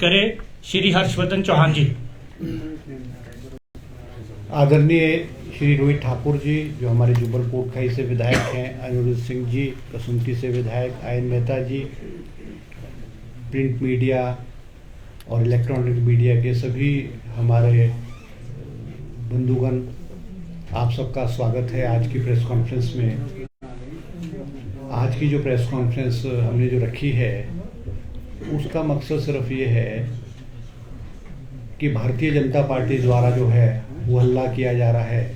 करे श्री हर्षवर्धन चौहान जी। आदरणीय श्री रोहित ठाकुर जी जो हमारे जुब्बल कोटखाई से विधायक हैं, अनिरुद्ध सिंह जी कसुम्पटी से विधायक, आयन मेहता जी, प्रिंट मीडिया और इलेक्ट्रॉनिक मीडिया के सभी हमारे बंधुगण, आप सबका स्वागत है आज की प्रेस कॉन्फ्रेंस में। आज की जो प्रेस कॉन्फ्रेंस हमने जो रखी है उसका मकसद सिर्फ ये है कि भारतीय जनता पार्टी द्वारा जो है वो हल्ला किया जा रहा है,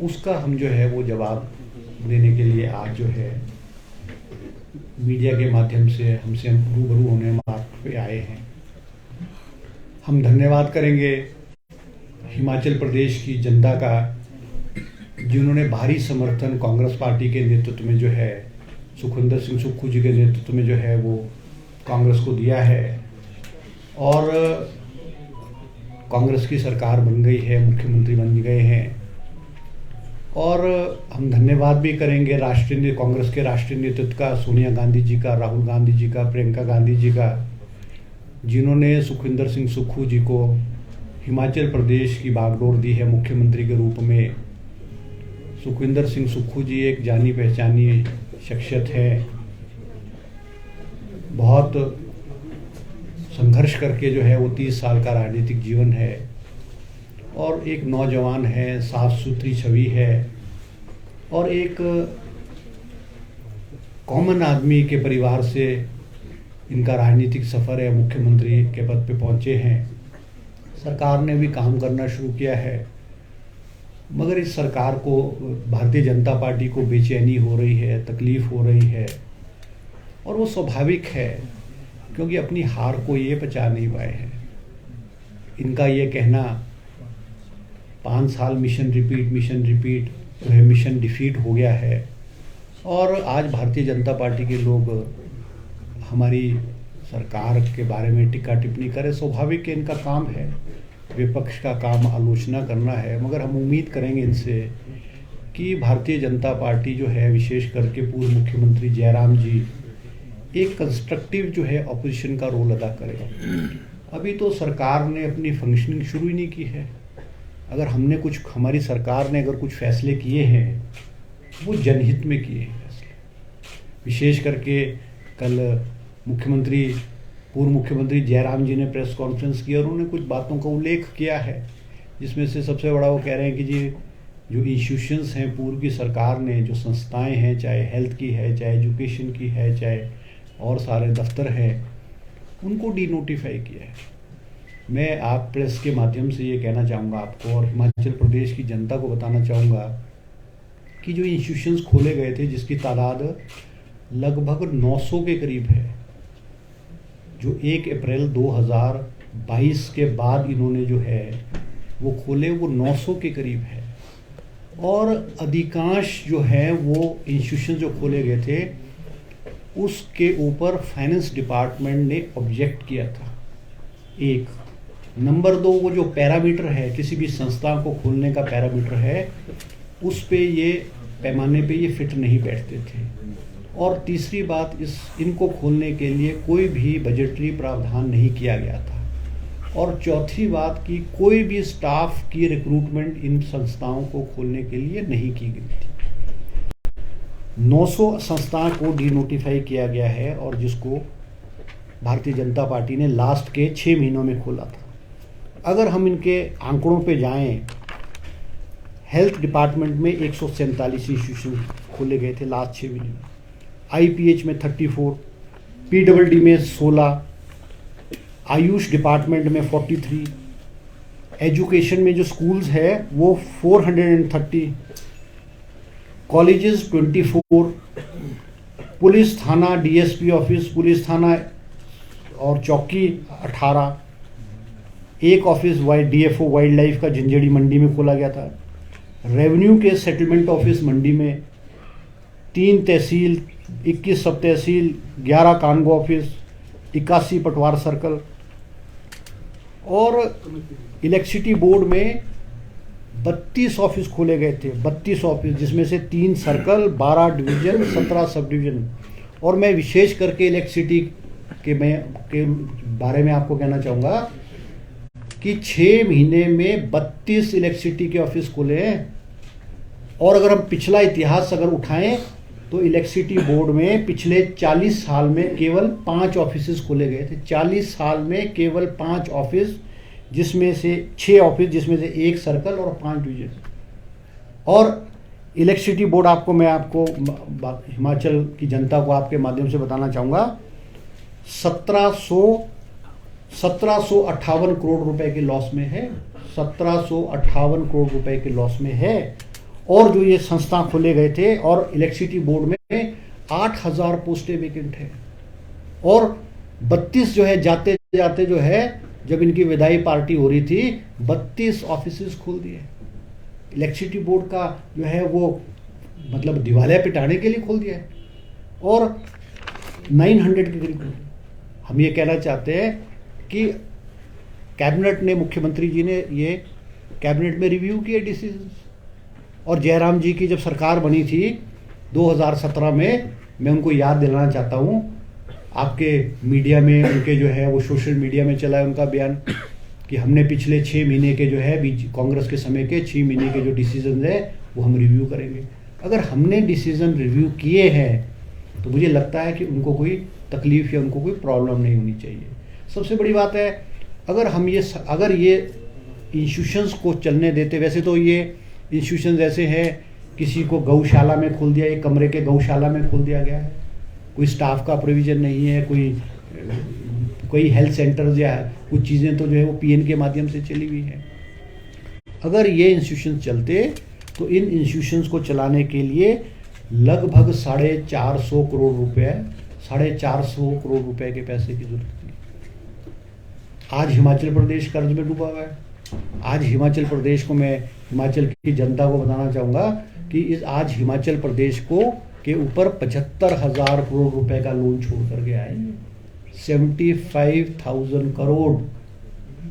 उसका हम जो है वो जवाब देने के लिए आज जो है मीडिया के माध्यम से हमसे रूबरू होने मार्ग पे आए हैं। हम धन्यवाद करेंगे हिमाचल प्रदेश की जनता का, जिन्होंने भारी समर्थन कांग्रेस पार्टी के नेतृत्व में जो है सुखविंदर सिंह सुक्खू जी के नेतृत्व में जो है वो कांग्रेस को दिया है और कांग्रेस की सरकार बन गई है, मुख्यमंत्री बन गए हैं। और हम धन्यवाद भी करेंगे कांग्रेस के राष्ट्रीय नेतृत्व का, सोनिया गांधी जी का, राहुल गांधी जी का, प्रियंका गांधी जी का, जिन्होंने सुखविंदर सिंह सुक्खू जी को हिमाचल प्रदेश की बागडोर दी है मुख्यमंत्री के रूप में। सुखविंदर सिंह सुक्खू जी एक जानी पहचानी शख्सियत है, बहुत संघर्ष करके जो है वो 30 साल का राजनीतिक जीवन है और एक नौजवान है, साफ सुथरी छवि है और एक कॉमन आदमी के परिवार से इनका राजनीतिक सफ़र है। मुख्यमंत्री के पद पे पहुंचे हैं, सरकार ने भी काम करना शुरू किया है, मगर इस सरकार को, भारतीय जनता पार्टी को बेचैनी हो रही है, तकलीफ़ हो रही है और वो स्वाभाविक है क्योंकि अपनी हार को ये पचा नहीं पाए हैं। इनका ये कहना 5 साल मिशन रिपीट मिशन डिफीट हो गया है और आज भारतीय जनता पार्टी के लोग हमारी सरकार के बारे में टिक्का टिप्पणी करें, स्वाभाविक है, इनका काम है, विपक्ष का काम आलोचना करना है। मगर हम उम्मीद करेंगे इनसे कि भारतीय जनता पार्टी जो है, विशेष करके पूर्व मुख्यमंत्री जयराम जी, एक कंस्ट्रक्टिव जो है ऑपोजिशन का रोल अदा करेगा। अभी तो सरकार ने अपनी फंक्शनिंग शुरू ही नहीं की है। अगर हमारी सरकार ने अगर कुछ फैसले किए हैं वो जनहित में किए हैं फैसले। विशेष करके कल पूर्व मुख्यमंत्री जयराम जी ने प्रेस कॉन्फ्रेंस की और उन्होंने कुछ बातों का उल्लेख किया है, जिसमें से सबसे बड़ा वो कह रहे हैं कि जी जो इंस्टीट्यूशंस हैं पूर्व की सरकार ने, जो संस्थाएं हैं, चाहे हेल्थ की है, चाहे एजुकेशन की है, चाहे और सारे दफ्तर हैं, उनको डीनोटिफाई किया है। मैं आप प्रेस के माध्यम से ये कहना चाहूँगा आपको और हिमाचल प्रदेश की जनता को बताना चाहूँगा कि जो इंस्टीट्यूशंस खोले गए थे, जिसकी तादाद लगभग 900 के करीब है, जो 1 अप्रैल 2022 के बाद इन्होंने जो है वो खोले, वो 900 के करीब है। और अधिकांश जो है वो इंस्टीट्यूशन जो खोले गए थे उसके ऊपर फाइनेंस डिपार्टमेंट ने ऑब्जेक्ट किया था। 1 नंबर 2, वो जो पैरामीटर है, किसी भी संस्था को खोलने का पैरामीटर है, उस पे ये पैमाने पे ये फिट नहीं बैठते थे। और तीसरी बात, इनको खोलने के लिए कोई भी बजटरी प्रावधान नहीं किया गया था। और चौथी बात कि कोई भी स्टाफ की रिक्रूटमेंट इन संस्थाओं को खोलने के लिए नहीं की गई थी। 900 संस्थाओं को डीनोटिफाई किया गया है और जिसको भारतीय जनता पार्टी ने लास्ट के 6 महीनों में खोला था। अगर हम इनके आंकड़ों पे जाएं, हेल्थ डिपार्टमेंट में 147 इंस्टीट्यूशन खोले गए थे लास्ट 6 महीने में, IPH में 34, PWD में 16, आयुष डिपार्टमेंट में 43, एजुकेशन में जो स्कूल्स है वो 430, कॉलेजेस 24, पुलिस थाना, DSP ऑफिस, पुलिस थाना और चौकी 18, एक ऑफिस DFO वाइल्ड लाइफ का झंझेड़ी मंडी में खोला गया था, रेवेन्यू के सेटलमेंट ऑफिस मंडी में, 3 तहसील, 21 सब तहसील, 11 कानगो ऑफिस, 81 पटवार सर्कल और इलेक्ट्रिसिटी बोर्ड में 32 ऑफिस खोले गए थे। 32 ऑफिस, जिसमें से 3 सर्कल, 12 डिवीजन, 17 सब डिवीजन। और मैं विशेष करके इलेक्ट्रिसिटी के बारे में आपको कहना चाहूँगा कि 6 महीने में 32 इलेक्ट्रिसिटी के ऑफिस खुले हैं। और अगर हम पिछला इतिहास अगर उठाएं तो इलेक्ट्रिसिटी बोर्ड में पिछले 40 साल में केवल 5 ऑफिस खोले गए थे। 40 साल में केवल 5 ऑफिस, जिसमें से 6 ऑफिस, जिसमें से 1 सर्कल और 5 डिवीजन। और इलेक्ट्रिसिटी बोर्ड मैं आपको हिमाचल की जनता को आपके माध्यम से बताना चाहूँगा, 1758 करोड़ रुपए के लॉस में है। 1758 करोड़ रुपए के लॉस में है। और जो ये संस्था खोले गए थे, और इलेक्ट्रिसिटी बोर्ड में 8000 पोस्टें वेकेंट है। और 32 जो है जाते जाते जो है, जब इनकी विदाई पार्टी हो रही थी, 32 ऑफिस खोल दिए। इलेक्ट्रिसिटी बोर्ड का जो है वो मतलब दिवालिया पिटाने के लिए खोल दिया है। और 900 के करीब। हम ये कहना चाहते हैं कि कैबिनेट ने, मुख्यमंत्री जी ने ये कैबिनेट में रिव्यू किए डिसीजन। और जयराम जी की जब सरकार बनी थी 2017 में, मैं उनको याद दिलाना चाहता हूँ, आपके मीडिया में उनके जो है वो सोशल मीडिया में चला है उनका बयान कि हमने पिछले 6 महीने के जो है कांग्रेस के समय के 6 महीने के जो डिसीजन है वो हम रिव्यू करेंगे। अगर हमने डिसीजन रिव्यू किए हैं तो मुझे लगता है कि उनको कोई तकलीफ या उनको कोई प्रॉब्लम नहीं होनी चाहिए। सबसे बड़ी बात है, अगर ये इंस्टीट्यूशंस को चलने देते, वैसे तो ये इंस्टीट्यूशंस ऐसे हैं, किसी को गौशाला में खोल दिया, एक कमरे के गौशाला में खोल दिया गया है, कोई स्टाफ का प्रोविज़न नहीं है, कोई हेल्थ सेंटर्स या कुछ चीज़ें तो जो है वो पीएन के माध्यम से चली हुई हैं। अगर ये इंस्टीट्यूशंस चलते तो इन इंस्टीट्यूशंस को चलाने के लिए लगभग 450 करोड़ रुपए, 450 करोड़ रुपए के पैसे की जरूरत थी। आज हिमाचल प्रदेश कर्ज में डूबा हुआ है। आज हिमाचल प्रदेश को, मैं हिमाचल की जनता को बताना चाहूँगा कि आज हिमाचल प्रदेश के ऊपर 75,000 करोड़ रुपए का लोन छोड़ कर गया है। 75,000 करोड़।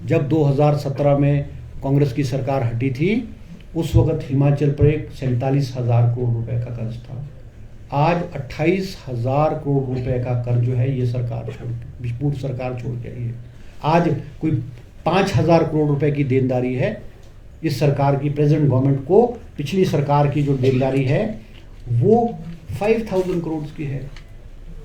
जब 2017 में कांग्रेस की सरकार हटी थी, उस वक्त हिमाचल पर 47,000 करोड़ रुपए का कर्ज था। आज 28,000 करोड़ रुपए का कर्ज जो है ये सरकार पूर्व सरकार छोड़ के आई है। आज कोई 5,000 करोड़ रुपए की देनदारी है इस सरकार की, प्रेजेंट गवर्नमेंट को। पिछली सरकार की जो देनदारी है वो 5,000 करोड़ की है।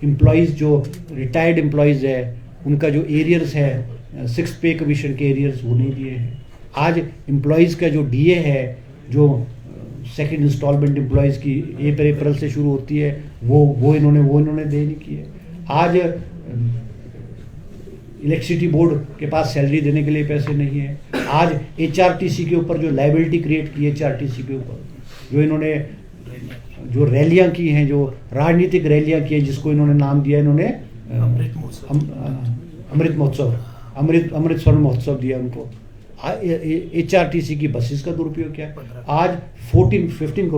एम्प्लॉयज़ जो रिटायर्ड एम्प्लॉयज़ है उनका जो एरियर्स है, 6 पे कमीशन के एरियर्स वो नहीं दिए हैं। आज एम्प्लॉयज़ का जो डीए है, जो सेकंड इंस्टॉलमेंट एम्प्लॉयज़ की अप्रैल से शुरू होती है, वो इन्होंने दे नहीं की है। आज इलेक्ट्रिसिटी बोर्ड के पास सैलरी देने के लिए पैसे नहीं है। आज एचआरटीसी के ऊपर जो लायबिलिटी क्रिएट की है, एचआरटीसी के ऊपर जो इन्होंने जो रैलियां की हैं, जो राजनीतिक रैलियां की हैं, जिसको इन्होंने नाम दिया, इन्होंने अमृत महोत्सव, अमृत स्वर्ण महोत्सव दिया उनको। एचआरटीसी की बसेस का दुरुपयोग किया। आज 15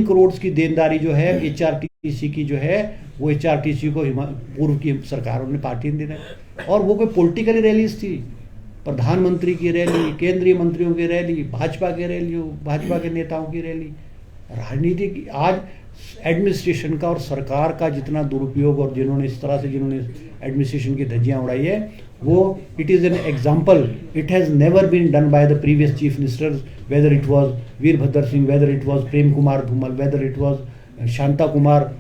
करोड़ की देनदारी जो है एचआरटीसी की जो है, वो एचआरटीसी को पूर्व की सरकारों ने पार्टी ने देना। और वो कोई पॉलिटिकल रैलीज थी, प्रधानमंत्री की रैली, केंद्रीय मंत्रियों की रैली, भाजपा के नेताओं की रैली। राजनीति की आज एडमिनिस्ट्रेशन का और सरकार का जितना दुरुपयोग, और जिन्होंने एडमिनिस्ट्रेशन की धज्जियां उड़ाई है, वो it is an example. It has never been done by the previous chief ministers, whether it was Virbhadra Singh, whether it was Prem Kumar Dhumal, whether it was Shanta Kumar.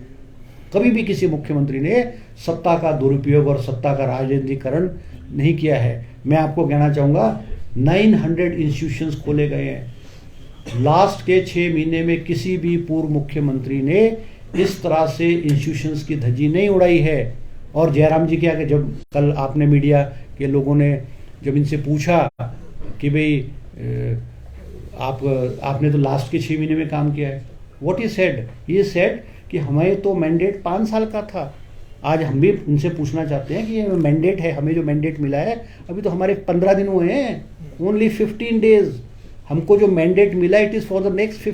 कभी भी किसी मुख्यमंत्री ने सत्ता का दुरुपयोग और सत्ता का राजनीतिकरण नहीं किया है। मैं आपको कहना चाहूँगा 900 इंस्टीट्यूशंस खोले गए हैं। लास्ट के 6 महीने में किसी भी पूर्व मुख्यमंत्री ने इस तरह से इंस्टीट्यूशंस की धज्जी नहीं उड़ाई है। और जयराम जी के आगे, जब कल आपने मीडिया के लोगों ने जब इनसे पूछा कि भाई आपने तो लास्ट के 6 महीने में काम किया है, व्हाट ही सेड, ये सेड कि हमें तो मैंडेट 5 साल का था। आज हम भी उनसे पूछना चाहते हैं कि ये मैंडेट है, हमें जो मैंडेट मिला है, अभी तो हमारे 15 दिन हुए हैं, ओनली 15 डेज। हमको जो मैंडेट मिला, it is for the next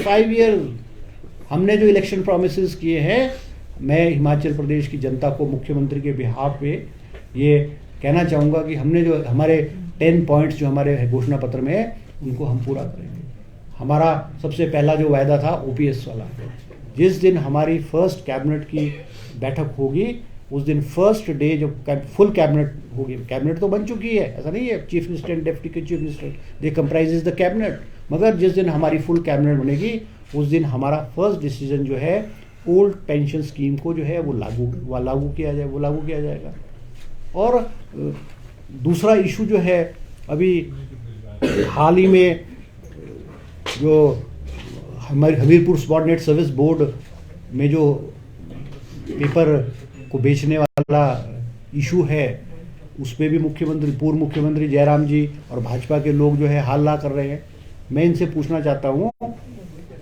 5 years. हमने जो इलेक्शन प्रोमिसेस किए हैं, मैं हिमाचल प्रदेश की जनता को मुख्यमंत्री के बिहाफ पे ये कहना चाहूँगा कि हमने जो हमारे 10 पॉइंट्स जो हमारे घोषणा पत्र में है, उनको हम पूरा करेंगे। हमारा सबसे पहला जो वायदा था ओपीएस वाला, जिस दिन हमारी फर्स्ट कैबिनेट की बैठक होगी, उस दिन फर्स्ट डे जब फुल कैबिनेट होगी, कैबिनेट तो बन चुकी है, ऐसा नहीं है, chief minister and deputy chief minister they comprises the cabinet, मगर जिस दिन हमारी फुल कैबिनेट बनेगी उस दिन हमारा फर्स्ट डिसीजन जो है ओल्ड पेंशन स्कीम को जो है वो लागू किया जाएगा। और दूसरा इशू जो है, अभी हाल ही में जो हमारे हमीरपुर सबऑर्डिनेट सर्विस बोर्ड में जो पेपर को बेचने वाला इशू है, उस पर भी पूर्व मुख्यमंत्री जयराम जी और भाजपा के लोग जो है हल्ला कर रहे हैं। मैं इनसे पूछना चाहता हूँ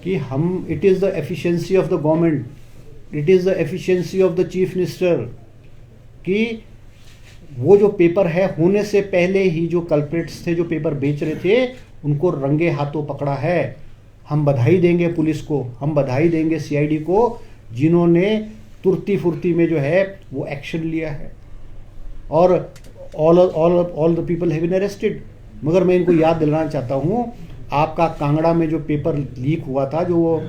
कि हम, it is the efficiency of the government, it is the efficiency of the chief minister कि वो जो पेपर है होने से पहले ही जो कल्प्रिट्स थे, जो पेपर बेच रहे थे, उनको रंगे हाथों पकड़ा है। हम बधाई देंगे पुलिस को, हम बधाई देंगे सीआईडी को, जिन्होंने तुरती फुर्ती में जो है वो एक्शन लिया है, और all the people have been arrested. मगर मैं इनको याद दिलाना चाहता हूँ, आपका कांगड़ा में जो पेपर लीक हुआ था, जो वो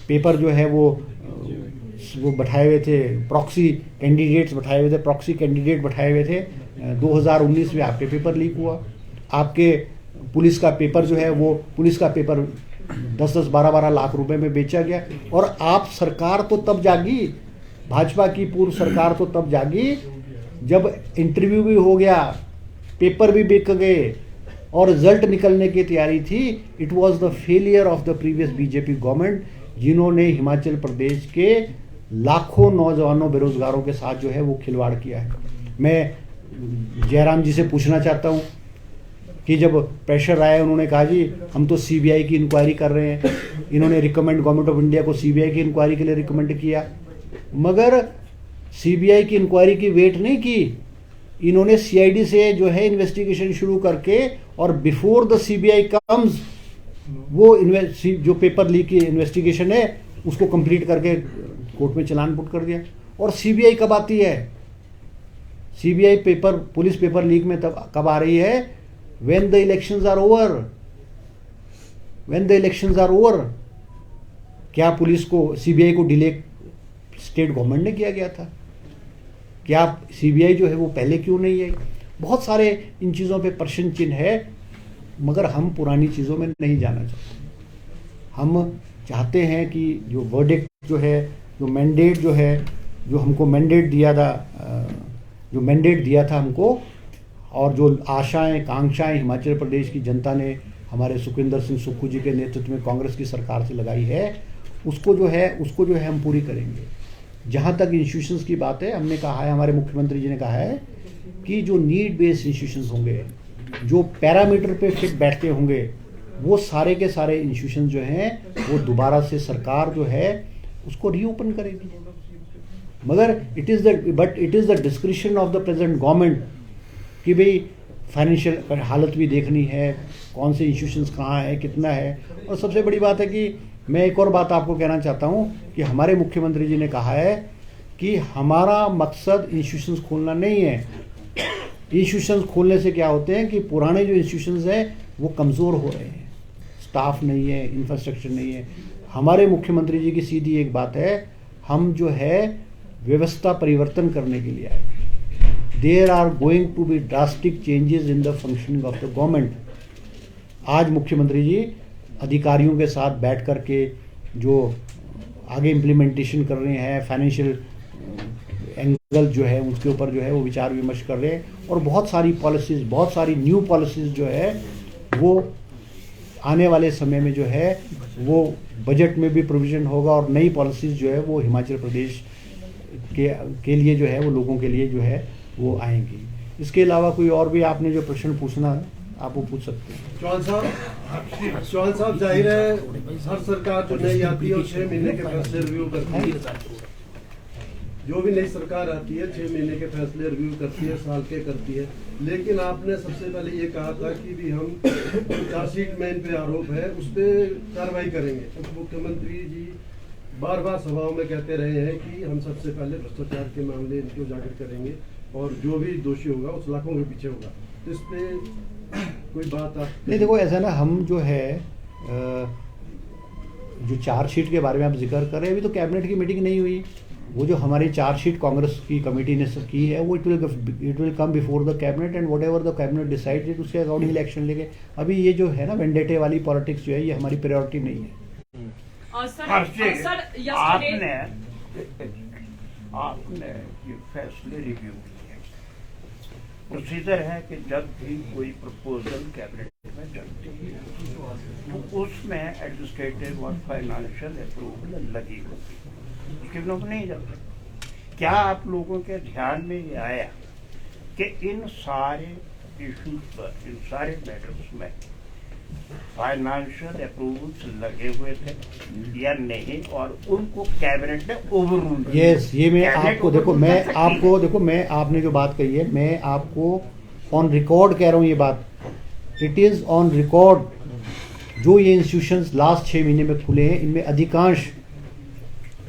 पेपर जो है वो बैठाए हुए थे, प्रॉक्सी कैंडिडेट बैठाए हुए थे, 2019 में आपके पेपर लीक हुआ। आपके पुलिस का पेपर जो है वो, पुलिस का पेपर 10-10, 12-12 लाख रुपए में बेचा गया। और आप सरकार तो तब जागी, भाजपा की पूर्व सरकार तो तब जागी जब इंटरव्यू भी हो गया, पेपर भी बिक गए और रिजल्ट निकलने की तैयारी थी। It was the failure of the previous BJP government, जिन्होंने हिमाचल प्रदेश के लाखों नौजवानों बेरोजगारों के साथ जो है वो खिलवाड़ किया है। मैं जयराम जी से पूछना चाहता हूँ कि जब प्रेशर आया, उन्होंने कहा जी हम तो सीबीआई की इंक्वायरी कर रहे हैं, इन्होंने रिकमेंड गवर्नमेंट ऑफ इंडिया को सीबीआई की इंक्वायरी के लिए रिकमेंड किया, मगर सीबीआई की इंक्वायरी की वेट नहीं की, इन्होंने सीआईडी से जो है इन्वेस्टिगेशन शुरू करके, और बिफोर द सीबीआई कम्स वो जो पेपर लीक की इन्वेस्टिगेशन है उसको कंप्लीट करके कोर्ट में चालान पुट कर दिया। और सीबीआई कब आती है? CBI paper, police paper leak में तब कब आ रही है? When the elections are over, when the elections are over. क्या पुलिस को, सीबीआई को डिले स्टेट गवर्नमेंट ने किया गया था? क्या सीबीआई जो है वो पहले क्यों नहीं आई? बहुत सारे इन चीज़ों पे प्रश्न चिन्ह है, मगर हम पुरानी चीज़ों में नहीं जाना चाहते। हम चाहते हैं कि जो वर्डिक्ट जो है, जो मैंडेट जो है, जो हमको मैंडेट दिया था, जो मैंडेट दिया था हमको, और जो आशाएं कांक्षाएं हिमाचल प्रदेश की जनता ने हमारे सुखविंदर सिंह सुक्खू जी के नेतृत्व में कांग्रेस की सरकार से लगाई है, उसको जो है हम पूरी करेंगे। जहाँ तक इंस्टीट्यूशंस की बात है, हमने कहा है, हमारे मुख्यमंत्री जी ने कहा है कि जो नीड बेस्ड इंस्टीट्यूशंस होंगे, जो पैरामीटर पे फिट बैठते होंगे, वो सारे के सारे इंस्टीट्यूशन जो हैं वो दोबारा से सरकार जो है उसको रीओपन करेगी। मगर it is the discretion of the present government कि भाई फाइनेंशियल हालत भी देखनी है, कौन से इंस्टीट्यूशंस कहाँ है, कितना है। और सबसे बड़ी बात है कि मैं एक और बात आपको कहना चाहता हूँ कि हमारे मुख्यमंत्री जी ने कहा है कि हमारा मकसद इंस्टीट्यूशंस खोलना नहीं है। इंस्टीट्यूशंस खोलने से क्या होते हैं कि पुराने जो इंस्टीट्यूशंस हैं वो कमज़ोर हो रहे हैं, स्टाफ नहीं है, इंफ्रास्ट्रक्चर नहीं है। हमारे मुख्यमंत्री जी की सीधी एक बात है, हम जो है व्यवस्था परिवर्तन करने के लिए आए। There are going to be drastic changes in the functioning of the government. आज मुख्यमंत्री जी अधिकारियों के साथ बैठ कर के जो आगे इम्प्लीमेंटेशन कर रहे हैं, फाइनेंशियल एंगल जो है उसके ऊपर जो है वो विचार विमर्श कर रहे हैं, और बहुत सारी पॉलिसीज़, बहुत सारी न्यू पॉलिसीज़ जो है वो आने वाले समय में जो है वो बजट में भी प्रोविज़न होगा, और नई पॉलिसीज़ जो है वो हिमाचल प्रदेश के लिए जो है वो लोगों के लिए जो है वो आएंगी। इसके अलावा कोई और भी आपने जो प्रश्न पूछना है आप वो पूछ सकते हैं। चौहान साहब, जाहिर है हर सरकार जो नई आती है 6 महीने के फैसले रिव्यू करती है। जो भी नई सरकार आती है 6 महीने के फैसले रिव्यू करती है, साल के करती है। लेकिन आपने सबसे पहले ये कहा था कि भी हम चार्जशीट में इन पे आरोप है उस पर कार्रवाई करेंगे। उप मुख्यमंत्री जी बार बार सभाओं में कहते रहे हैं कि हम सबसे पहले भ्रष्टाचार के मामले इनके उजागर करेंगे, और जो भी दोषी होगा उस लाखों के पीछे होगा। तो इस पर कोई बात आप नहीं, देखो ऐसा ना, हम जो है जो चार्जशीट के बारे में आप जिक्र कर रहे हैं, अभी तो कैबिनेट की मीटिंग नहीं हुई। वो जो हमारी चार्जशीट कांग्रेस की कमेटी ने की है वो it will come before the cabinet and whatever the cabinet decided उसके अकॉर्डिंग इलेक्शन लेंगे। अभी ये जो है ना वेंडेटे वाली पॉलिटिक्स जो है ये हमारी प्रायोरिटी नहीं है। आपने ये फैसले रिव्यू किए। प्रोसीजर है कि जब भी कोई प्रपोजल कैबिनेट में चलती है तो उसमें एडमिनिस्ट्रेटिव और फाइनेंशियल अप्रूवल लगी होती है, उसके बिना तो नहीं चलता। क्या आप लोगों के ध्यान में ये आया कि इन सारे इश्यूज पर, इन सारे मैटर्स में फाइनेंशियल अप्रूवल्स लगे हुए थे या नहीं, और उनको कैबिनेट ने ओवररूल? यस, ये मैं आपको देखो मैं आपने जो बात कही है मैं आपको ऑन रिकॉर्ड कह रहा हूँ ये बात। It is on record. जो ये इंस्टीट्यूशंस लास्ट 6 महीने में खुले हैं इनमें अधिकांश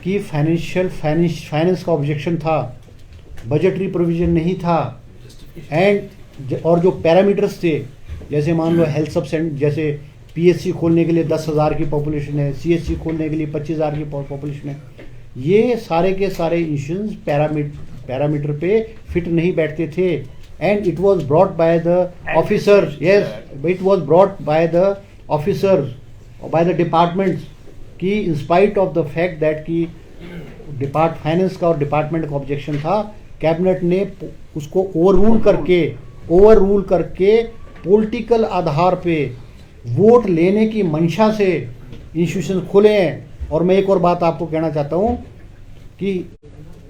की फाइनेंस का ऑब्जेक्शन था, बजटरी प्रोविजन नहीं था, एंड और जो पैरामीटर्स थे जैसे मान लो हेल्थ सब सेंटर, जैसे पीएचसी खोलने के लिए 10,000 की पॉपुलेशन है, सीएचसी खोलने के लिए 25,000 की पॉपुलेशन है, ये सारे के सारे इंस्टीट्यूशंस पैरामीटर पे फिट नहीं बैठते थे। And it was brought by the officers, yes it was brought by the officers, by the departments, कि in spite of the fact that कि फाइनेंस का और डिपार्टमेंट का ऑब्जेक्शन था, कैबिनेट ने उसको ओवररूल करके पॉलिटिकल आधार पे वोट लेने की मंशा से इंस्टीट्यूशन खुले हैं। और मैं एक और बात आपको कहना चाहता हूं कि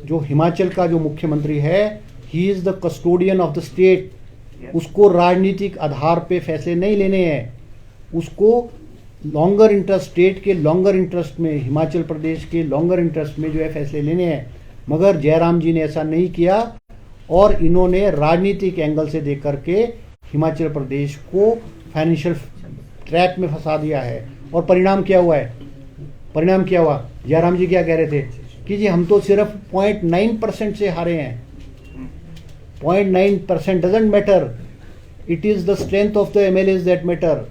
जो हिमाचल का जो मुख्यमंत्री है, he is the custodian of the state. उसको राजनीतिक आधार पे फैसले नहीं लेने हैं, उसको लॉन्गर इंटरेस्ट, स्टेट के लॉन्गर इंटरेस्ट में, हिमाचल प्रदेश के लॉन्गर इंटरेस्ट में जो है फैसले लेने हैं। मगर जयराम जी ने ऐसा नहीं किया और इन्होंने राजनीतिक एंगल से देख करके हिमाचल प्रदेश को फाइनेंशियल ट्रैप में फंसा दिया है। और परिणाम क्या हुआ? जयराम जी क्या कह रहे थे कि जी हम तो सिर्फ 0.9% से हारे हैं। 0.9% doesn't matter, it is the strength of the MLA that matter,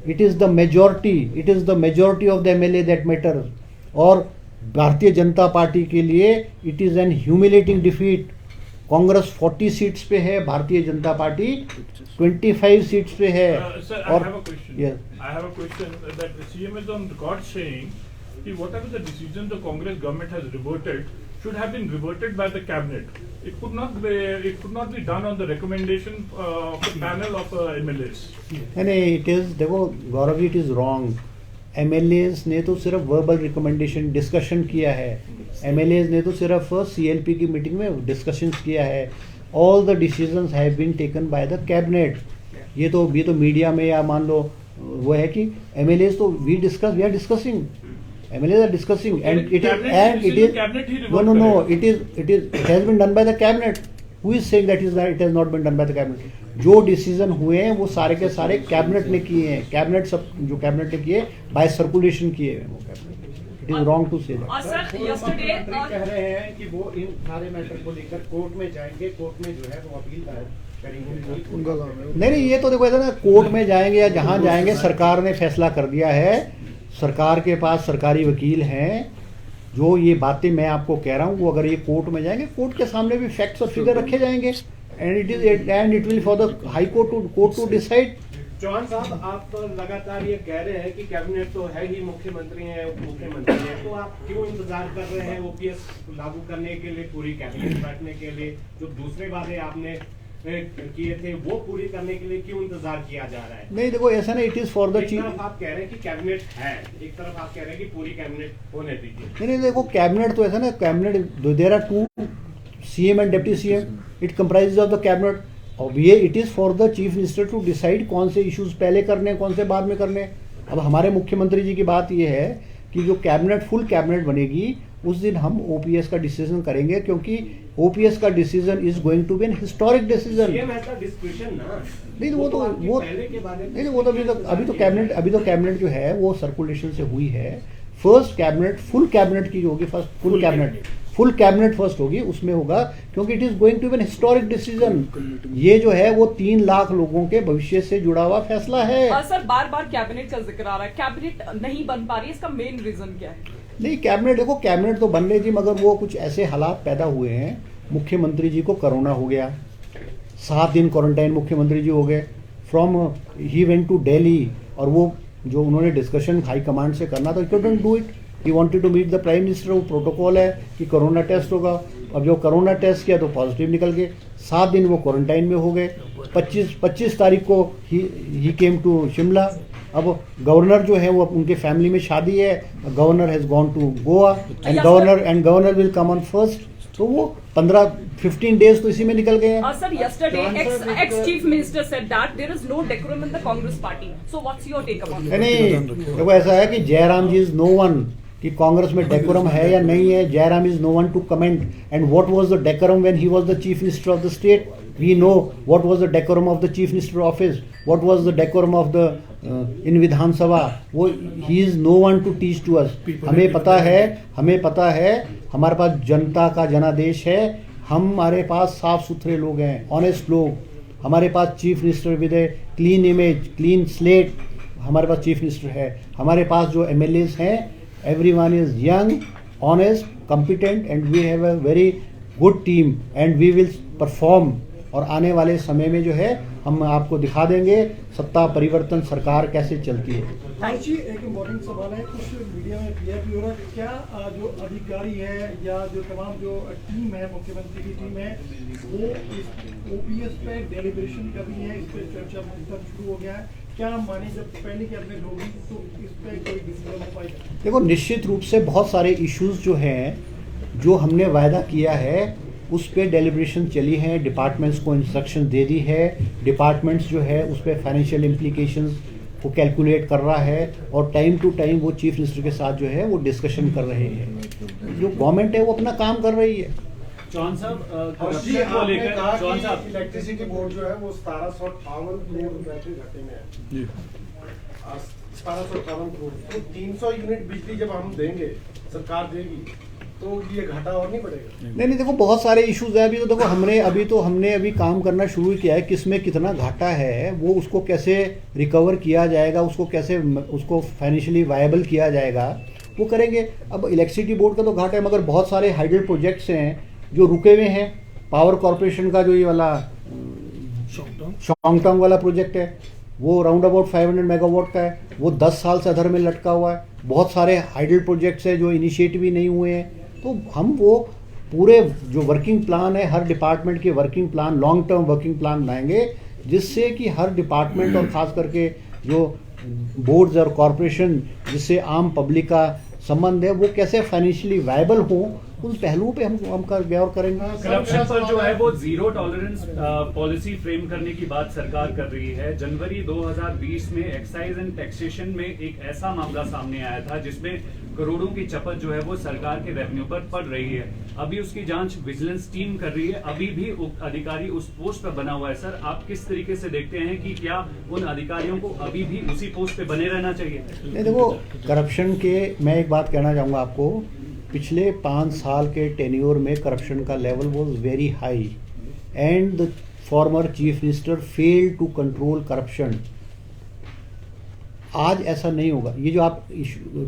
it is the majority of the MLA that matter. और भारतीय जनता पार्टी के लिए it is an humiliating defeat. Congress 40 seats पे है, भारतीय जनता पार्टी 25 सीट्स पे है। Sir, I have a question that the CM is on record saying that whatever the decision the Congress government has reverted should have been reverted by the cabinet. It could not be done on the recommendation of the panel of MLAs. नहीं, it is, देखो Gaurav ji, it is wrong. MLAs ने तो सिर्फ verbal recommendation discussion किया है, MLAs ने तो सिर्फ सीएलपी की मीटिंग में डिस्कशंस किया है। All the decisions have been taken by the cabinet. ये तो मीडिया में या मान लो वो है कि एमएलएज तो we are discussing, MLAs are discussing and it has been done by the cabinet. Who is saying that it has not been done by the cabinet? जो डिसीजन हुए हैं वो सारे के सारे कैबिनेट ने किए हैं। कैबिनेट ने किए बाय सर्कुलेशन किए हैं वो cabinet. It is wrong to say that. कह रहे हैं कि वो इन सारे मैटर को लेकर कोर्ट में जाएंगे, कोर्ट में जो है वो अपील करेंगे। नहीं, ये तो देखो ऐसा ना, कोर्ट में जाएंगे या जहां जाएंगे, सरकार ने फैसला कर दिया है। सरकार के पास सरकारी वकील हैं। जो ये बातें मैं आपको कह रहा हूँ वो अगर ये कोर्ट में जाएंगे, कोर्ट के सामने भी फैक्ट्स और फिगर रखे जाएंगे and it will for the high court to decide. Chauhan साहब, आप तो लगातार ये कह रहे हैं कि कैबिनेट तो है ही, मुख्यमंत्री हैं, उप मुख्यमंत्री हैं, तो आप क्यों इंतजार कर रहे हैं ओपीएस लागू करने के लिए, पूरी कैबिनेट बैठने के लिए? जो दूसरे वादे आपने किए थे वो पूरी करने के लिए क्यों इंतजार किया जा रहा है? नहीं देखो ऐसा नहीं, it is for the chief. आप कह रहे हैं कि कैबिनेट है, एक तरफ आप कह रहे हैं कि पूरी कैबिनेट होने दीजिए। नहीं देखो, कैबिनेट तो ऐसा ना, cabinet there are 2 CM and deputy CM, it comprises of the cabinet. और ये it is for the chief minister to decide कौन से इश्यूज पहले करने, कौन से बाद में करने। अब हमारे मुख्यमंत्री जी की बात ये है कि जो कैबिनेट, फुल कैबिनेट बनेगी उस दिन हम ओपीएस का डिसीजन करेंगे, क्योंकि ओपीएस का decision is going to be an historic decision. नहीं वो तो अभी तो कैबिनेट जो है वो सर्कुलेशन से हुई है। फर्स्ट कैबिनेट, फुल कैबिनेट की होगी, first full cabinet full cabinet first होगी, उसमें होगा, क्योंकि it is going to be an historic decision. ये जो है वो 3 लाख लोगों के भविष्य से जुड़ा हुआ फैसला है। सर बार बार कैबिनेट का जिक्र आ रहा है, कैबिनेट नहीं बन पा रही है, इसका मेन रीजन क्या है? नहीं, कैबिनेट देखो, कैबिनेट तो बन रही थी, मगर वो कुछ ऐसे हालात पैदा हुए हैं, मुख्यमंत्री जी को कोरोना हो गया, 7 दिन क्वारंटाइन मुख्यमंत्री जी हो गए, from he went to Delhi, और वो जो उन्होंने डिस्कशन हाई कमांड से करना था, he couldn't do it, he wanted to meet the prime minister. वो प्रोटोकॉल है कि कोरोना टेस्ट होगा, अब जो कोरोना टेस्ट किया तो पॉजिटिव निकल गए, 7 दिन वो क्वारंटाइन में हो गए। 25 तारीख को ही केम टू शिमला। अब गवर्नर जो है वो उनके फैमिली में शादी है, governor has gone to Goa and governor will come on first, तो वो 15 डेज तो इसी में निकल गए हैं। Sir, yesterday ex-chief minister said that there is no decorum in the Congress party. So what's your take upon it? नहीं, देखो ऐसा है कि Jairam ji is no one कि कांग्रेस में डेकोरम है या नहीं है। Jairam is no one to comment, and what was the decorum when he was the chief minister of the state. We know what was the decorum of the chief minister office, what was the decorum of the in Vidhan Sabha. वो he is no one to teach to us. हमें पता है हमारे पास जनता का जनादेश है, हमारे पास साफ सुथरे लोग हैं, ऑनेस्ट लोग, हमारे पास chief minister with a clean image, clean slate, हमारे पास चीफ मिनिस्टर है, हमारे पास जो एमएलएस हैं, everyone is young, honest, competent, and we have a very good team and we will perform। और आने वाले समय में जो है हम आपको दिखा देंगे सत्ता परिवर्तन सरकार कैसे चलती है। जी, एक इम्पोर्टेंट सवाल है, कुछ मीडिया में क्लियर भी हो रहा है, क्या जो अधिकारी है या जो तमाम जो टीम है, मुख्यमंत्री की टीम है, वो इस ओपीएस पे डेलिब्रेशन कर रही है, इस पे चर्चा मंथन शुरू हो गया है? क्या माने जब पहले कैबिनेट होगी तो इस पे कोई डिसीजन हो पाएगा? देखो, निश्चित रूप से बहुत सारे इश्यूज जो हैं, जो हमने वायदा किया है उस पे डेलिब्रेशन चली है, डिपार्टमेंट्स को इंस्ट्रक्शन दे दी है, डिपार्टमेंट्स जो है उस पे फाइनेंशियल इम्प्लीकेशंस को कैलकुलेट कर रहा है, और टाइम टू टाइम वो चीफ मिनिस्टर के साथ जो है वो डिस्कशन कर रहे हैं। जो गवर्नमेंट है वो अपना काम कर रही है। चौहान साहब, करप्शन को लेकर इलेक्ट्रिसिटी बोर्ड जो है वो 1758 करोड़ रुपए के घाटे में है। 1758 करोड़, तो 300 यूनिट बिजली जब हम देंगे, सरकार देगी, तो ये घाटा और नहीं बढ़ेगा? नहीं, देखो बहुत सारे इश्यूज है। अभी तो देखो हमने अभी काम करना शुरू किया है, किसमें कितना घाटा है, वो उसको कैसे रिकवर किया जाएगा, उसको फाइनेंशियली वायबल किया जाएगा, वो करेंगे। अब इलेक्ट्रिसिटी बोर्ड का तो घाटा है, मगर बहुत सारे हाइडल प्रोजेक्ट्स हैं जो रुके हुए हैं। पावर कॉर्पोरेशन का जो ये वाला शॉन्गटोंग वाला प्रोजेक्ट है, वो राउंड अबाउट 500 मेगावाट का है, वो 10 साल से अधर में लटका हुआ है। बहुत सारे हाइडल प्रोजेक्ट्स हैं जो इनिशिएटिव भी नहीं हुए हैं। तो हम वो पूरे जो वर्किंग प्लान है, हर डिपार्टमेंट के working plan, long term working plan बनाएंगे, जिससे कि हर डिपार्टमेंट और ख़ास करके जो बोर्ड्स और कॉरपोरेशन जिससे आम पब्लिक का संबंध है, वो कैसे फाइनेंशियली वायबल हो, उन पहलुओं पे हम गौर करेंगे। करप्शन पर जो है वो जीरो टॉलरेंस पॉलिसी फ्रेम करने की बात सरकार कर रही है। जनवरी 2020 में एक्साइज एंड टैक्सेशन में एक ऐसा मामला सामने आया था जिसमें करोड़ों की चपत जो है वो सरकार के रेवेन्यू पर पड़ रही है। अभी उसकी जांच विजिलेंस टीम कर रही है, अभी भी अधिकारी उस पोस्ट पर बना हुआ है। सर, आप किस तरीके से देखते हैं कि क्या उन अधिकारियों को अभी भी उसी पोस्ट पे बने रहना चाहिए? नहीं, देखो करप्शन के मैं एक बात कहना चाहूँगा आपको, पिछले 5 साल के टेन्योर में करप्शन का level was very high and the former chief minister failed to control corruption. आज ऐसा नहीं होगा। ये जो आप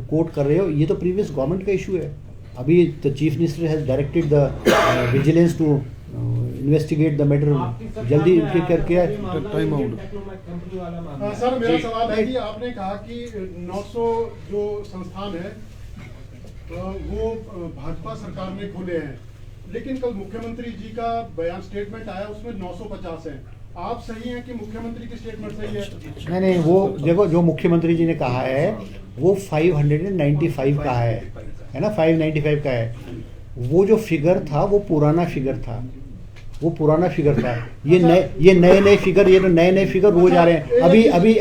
कोट कर रहे हो, ये तो प्रीवियस गवर्नमेंट का इशू है। अभी the chief minister has directed the vigilance to investigate the matter, जल्दी करके टाइम आउट। सर, मेरा सवाल है कि आपने कहा कि 900 जो संस्थान है वो भाजपा सरकार ने खोले हैं, लेकिन कल मुख्यमंत्री जी का बयान स्टेटमेंट आया, उसमें 950 हैं। आप सही हैं कि मुख्यमंत्री की स्टेटमेंट सही है? नहीं, वो देखो जो मुख्यमंत्री जी ने कहा है वो 595 का है ना, 595 का है। वो जो फिगर था वो पुराना फिगर था, ये नए फिगर रोज आ रहे हैं।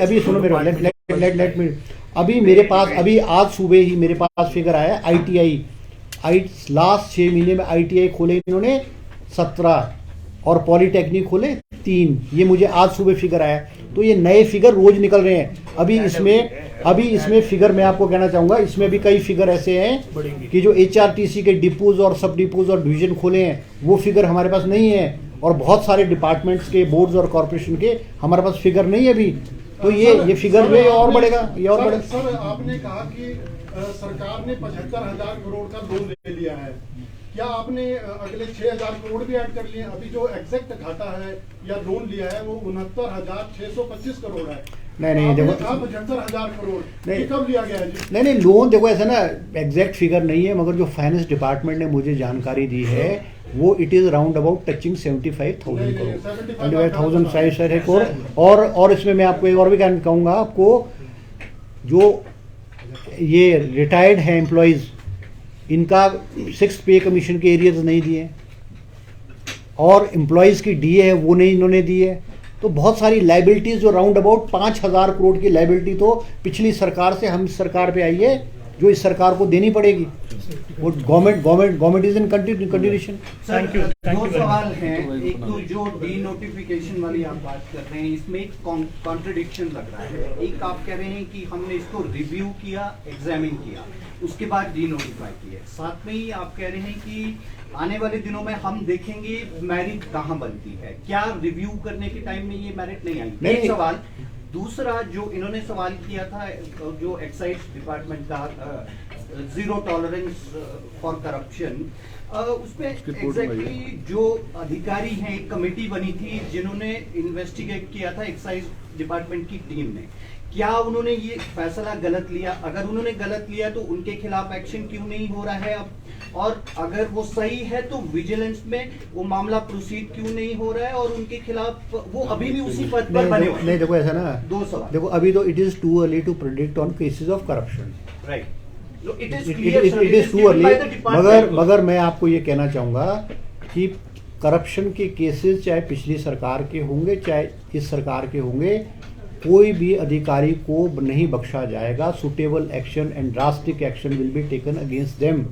अभी सुनो मेरे, लेट मी, अभी मेरे पास आज सुबह ही मेरे पास फिगर आया ITI लास्ट 6 महीने में ITI खोले इन्होंने 17 और पॉलिटेक्निक खोले 3। ये मुझे आज सुबह फिगर आया। तो ये नए फिगर रोज निकल रहे हैं। अभी इसमें अभी इसमें फिगर मैं आपको कहना चाहूंगा, इसमें भी कई फिगर ऐसे हैं कि जो HRTC के डिपोज और सब डिपोज और डिवीजन खोले हैं वो फिगर हमारे पास नहीं है, और बहुत सारे डिपार्टमेंट्स के बोर्ड्स और कॉर्पोरेशन के हमारे पास फिगर नहीं है अभी। तो ये फिगर जो है और बढ़ेगा, ये और बढ़ेगा। सर आपने कहा कि सरकार ने 75,000 करोड़ का लोन ले लिया है, क्या आपने अगले 6,000 करोड़ भी ऐड कर लिए? अभी जो एग्जैक्ट घाटा है या लोन लिया है वो 69,625 करोड़ है। नहीं देखो, 75,000 करोड़ नहीं, कब लिया गया है जी? नहीं लोन देखो ऐसा ना, एग्जैक्ट फिगर नहीं है, मगर जो फाइनेंस डिपार्टमेंट ने मुझे जानकारी दी है वो it is round about touching 75,000 crore, 75,000 crore. और इसमें मैं आपको एक और भी कहूँगा आपको, जो ये रिटायर्ड है एम्प्लॉयज़, इनका 6th पे कमीशन के एरियर्स नहीं दिए, और एम्प्लॉयज़ की DA है वो नहीं इन्होंने दी है। तो बहुत सारी लाइबिलिटीज जो राउंड अबाउट 5,000 करोड़ की लाइबिलिटी तो पिछली सरकार से हम सरकार पे आई है, जो इस सरकार को देनी पड़ेगी। वो government is in continuation. Thank you. दो सवाल हैं, एक तो जो डी नोटिफिकेशन वाली आप बात कर रहे हैं इसमें एक कॉन्ट्रडिक्शन लग रहा है। एक आप कह रहे हैं कि हमने इसको रिव्यू किया, एग्जामिन किया, उसके बाद डी नोटिफाई किया। साथ में ही आप कह रहे हैं कि आने वाले दिनों में हम देखेंगे मेरिट कहाँ बनती है, क्या रिव्यू करने के टाइम में ये मेरिट नहीं आएंगे? एक सवाल। दूसरा जो इन्होंने सवाल किया था, जो एक्साइज डिपार्टमेंट का जीरो टॉलरेंस फॉर करप्शन, उसमें एग्जैक्टली जो अधिकारी हैं, एक कमेटी बनी थी जिन्होंने इन्वेस्टिगेट किया था एक्साइज डिपार्टमेंट की टीम ने, क्या उन्होंने ये फैसला गलत लिया? अगर उन्होंने गलत लिया तो उनके खिलाफ एक्शन क्यों नहीं हो रहा है अब? और अगर वो सही है तो विजिलेंस में वो मामला प्रोसीड क्यों नहीं हो रहा है और उनके खिलाफ वो अभी भी उसी पद पर बने हुए हैं? नहीं देखो ऐसा ना, दो सवाल। देखो अभी तो it is too early to predict on cases of corruption, right? It is too early. मगर मैं आपको ये कहना चाहूंगा कि करप्शन के केसेस चाहे पिछली सरकार के होंगे चाहे इस सरकार के होंगे, कोई भी अधिकारी को नहीं बख्शा जाएगा। Suitable action and drastic action will be taken against them.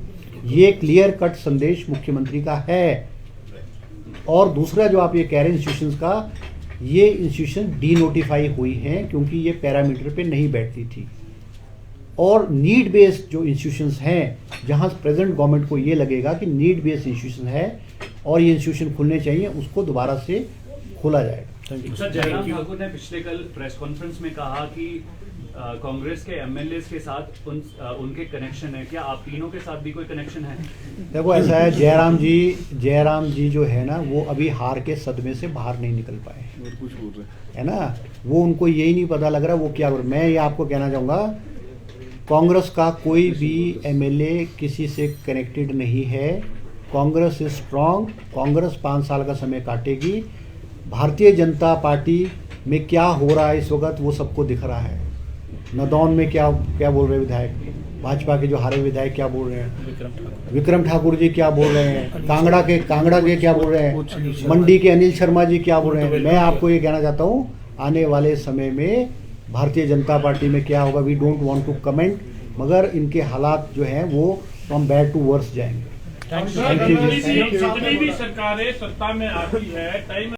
ये क्लियर कट संदेश मुख्यमंत्री का है। और दूसरा जो आप ये कह रहे हैं इंस्टीट्यूशंस का, ये इंस्टीट्यूशन डी नोटिफाई हुई हैं क्योंकि ये पैरामीटर पे नहीं बैठती थी। और नीड बेस्ड जो इंस्टीट्यूशंस हैं, जहां प्रेजेंट गवर्नमेंट को ये लगेगा कि नीड बेस्ड इंस्टीट्यूशन है और ये इंस्टीट्यूशन खुलने चाहिए, उसको दोबारा से खोला जाएगा। सर, जयराम ठाकुर ने पिछले कल प्रेस कॉन्फ्रेंस में कहा कि कांग्रेस के MLAs के साथ उनके कनेक्शन है, क्या आप तीनों के साथ भी कोई कनेक्शन है? देखो ऐसा है, जयराम जी जो है ना, वो अभी हार के सदमे से बाहर नहीं निकल पाए, कुछ बोल रहे है ना, वो उनको यही नहीं पता लग रहा वो क्या। मैं ये आपको कहना चाहूँगा, कांग्रेस का कोई भी MLA किसी से कनेक्टेड नहीं है। Congress is strong. कांग्रेस 5 साल का समय काटेगी। भारतीय जनता पार्टी में क्या हो रहा है इस वक्त वो सबको दिख रहा है। नदौन में क्या बोल रहे हैं विधायक, भाजपा के जो हारे विधायक क्या बोल रहे हैं, विक्रम ठाकुर जी क्या बोल रहे हैं, कांगड़ा के क्या बोल रहे हैं, मंडी के अनिल शर्मा जी क्या बोल रहे हैं। मैं आपको ये कहना चाहता हूँ, आने वाले समय में भारतीय जनता पार्टी में क्या होगा, we don't want to comment, मगर इनके हालात जो हैं वो फ्रॉम बैड टू वर्स जाएंगे। जितनी भी सरकारें सत्ता में आती है, टाइम